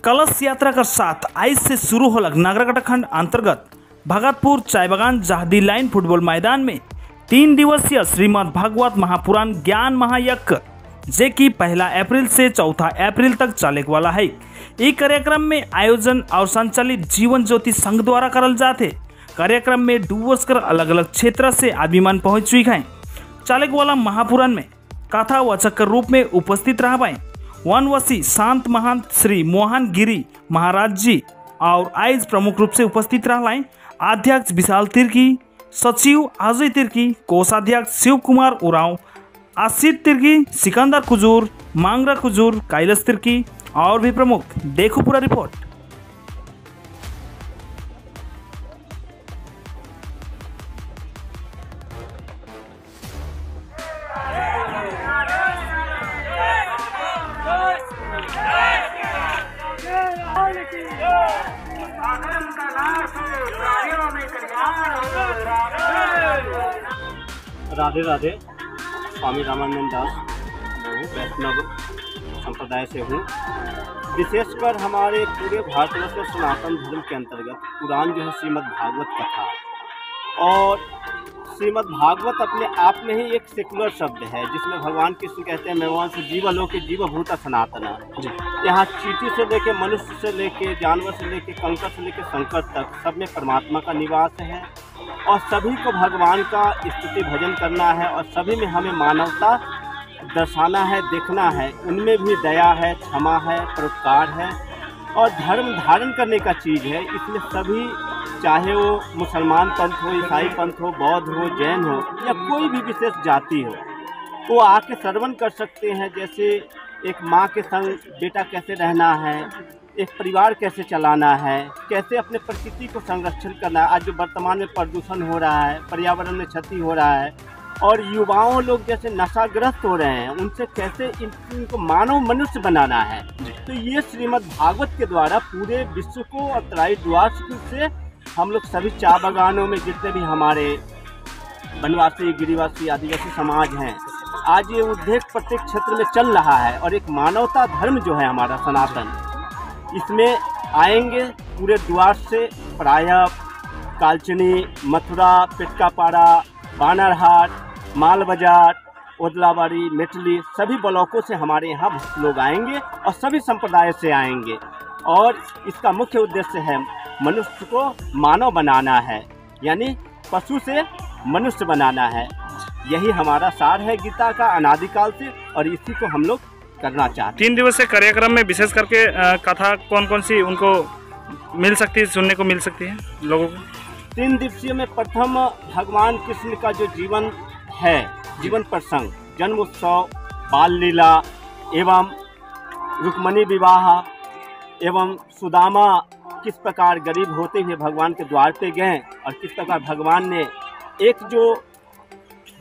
कलश यात्रा का साथ आज से शुरू होलक नागरकटा खंड अंतर्गत भगतपुर चाय बागान जहादी लाइन फुटबॉल मैदान में 3 दिवसीय श्रीमद् भागवत महापुराण ज्ञान महायज्ञ जे की 1 अप्रैल से 4 अप्रैल तक चले वाला है। इस कार्यक्रम में आयोजन और संचालित जीवन ज्योति संघ द्वारा करल जाते। कार्यक्रम में डूबस कर अलग अलग क्षेत्र से आदमीमान पहुंच चुके हैं। चले वाला महापुराण में कथा वाचक के रूप में उपस्थित रह पाए वनवासी संत महंत श्री मोहन गिरी महाराज जी और आज प्रमुख रूप से उपस्थित रहा अध्यक्ष विशाल तिर्की, सचिव अजय तिर्की, कोषाध्यक्ष शिव कुमार उरांव, आशित तिर्की, सिकंदर कुजूर, मांगरा कुजूर, कैलाश तिर्की और भी प्रमुख। देखो पूरा रिपोर्ट। राधे राधे। स्वामी रामानंद दास मैं वैष्णव संप्रदाय से हूँ। विशेषकर हमारे पूरे भारतवर्ष में सनातन धर्म के अंतर्गत पुराण जो है श्रीमद् भागवत कथा, और श्रीमद् भागवत अपने आप में ही एक सेकुलर शब्द है जिसमें भगवान कृष्ण कहते हैं मैं से जीवलोके जीवभूत सनातना। यहाँ चींटी से लेके मनुष्य से लेके जानवर से लेके कंकर से लेके संकर तक सब में परमात्मा का निवास है और सभी को भगवान का स्तुति भजन करना है और सभी में हमें मानवता दर्शाना है, देखना है। उनमें भी दया है, क्षमा है, परोपकार है और धर्म धारण करने का चीज़ है। इसमें सभी, चाहे वो मुसलमान पंथ हो, ईसाई पंथ हो, बौद्ध हो, जैन हो या कोई भी विशेष जाति हो, वो आके श्रवण कर सकते हैं। जैसे एक माँ के संग बेटा कैसे रहना है, एक परिवार कैसे चलाना है, कैसे अपने प्रकृति को संरक्षण करना है। आज जो वर्तमान में प्रदूषण हो रहा है, पर्यावरण में क्षति हो रहा है और युवाओं लोग जैसे नशाग्रस्त हो रहे हैं, उनसे कैसे इनको मानव मनुष्य बनाना है। तो ये श्रीमद् भागवत के द्वारा पूरे विश्व को और तराई द्वार से हम लोग सभी चाय बागानों में जितने भी हमारे वनवासी, गिरिवासी, आदिवासी समाज हैं, आज ये उद्योग प्रत्येक क्षेत्र में चल रहा है और एक मानवता धर्म जो है हमारा सनातन, इसमें आएंगे पूरे द्वार से। प्रायः कालचनी, मथुरा, पिटकापाड़ा, बानरहाट, माल बाजार, ओदलाबाड़ी, मेटली सभी ब्लॉकों से हमारे यहाँ लोग आएंगे और सभी संप्रदाय से आएंगे। और इसका मुख्य उद्देश्य है मनुष्य को मानव बनाना है, यानी पशु से मनुष्य बनाना है। यही हमारा सार है गीता का अनादिकाल से और इसी को हम लोग करना चाहते हैं। 3 दिवसीय कार्यक्रम में विशेष करके कथा कौन कौन सी उनको मिल सकती है, सुनने को मिल सकती है लोगों को? 3 दिवसीय में प्रथम भगवान कृष्ण का जो जीवन है, जीवन प्रसंग, जन्म उत्सव, बाल लीला एवं रुक्मणी विवाह एवं सुदामा किस प्रकार गरीब होते हुए भगवान के द्वार पे गए और किस प्रकार भगवान ने एक जो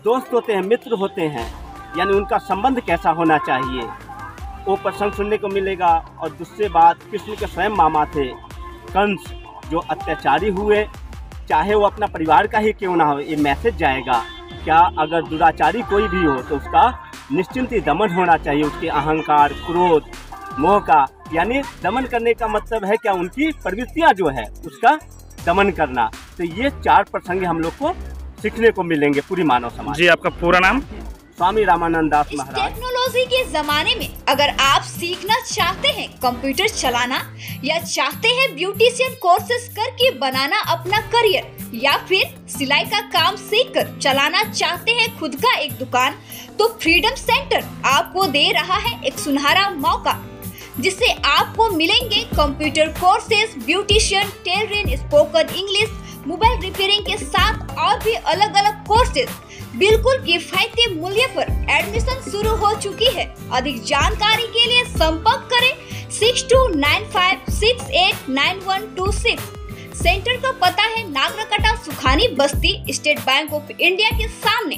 दोस्त होते हैं, मित्र होते हैं, यानी उनका संबंध कैसा होना चाहिए, वो प्रसंग सुनने को मिलेगा। और दूसरी बात, कृष्ण के स्वयं मामा थे कंस, जो अत्याचारी हुए, चाहे वो अपना परिवार का ही क्यों ना हो, ये मैसेज जाएगा क्या अगर दुराचारी कोई भी हो तो उसका निश्चिंत ही दमन होना चाहिए। उसके अहंकार, क्रोध, मोह का, यानी दमन करने का मतलब है क्या, उनकी प्रवृत्तियां जो है उसका दमन करना। तो ये 4 प्रसंग हम लोग को सीखने को मिलेंगे पूरी मानव समाज। जी, आपका पूरा नाम? स्वामी रामानंद दास महाराज। टेक्नोलॉजी के जमाने में अगर आप सीखना चाहते हैं कंप्यूटर चलाना या चाहते हैं ब्यूटिशियन कोर्सेज करके बनाना अपना करियर, या फिर सिलाई का काम सीखकर चलाना चाहते हैं खुद का एक दुकान, तो फ्रीडम सेंटर आपको दे रहा है एक सुनहरा मौका, जिससे आपको मिलेंगे computer courses, beautician, tailoring, spoken English, mobile repairing के साथ और भी अलग अलग कोर्सेज बिल्कुल किफायती मूल्य पर एडमिशन शुरू हो चुकी है। अधिक जानकारी के लिए संपर्क करें 6295689126। सेंटर का पता है नागरकटा सुखानी बस्ती, स्टेट बैंक ऑफ इंडिया के सामने।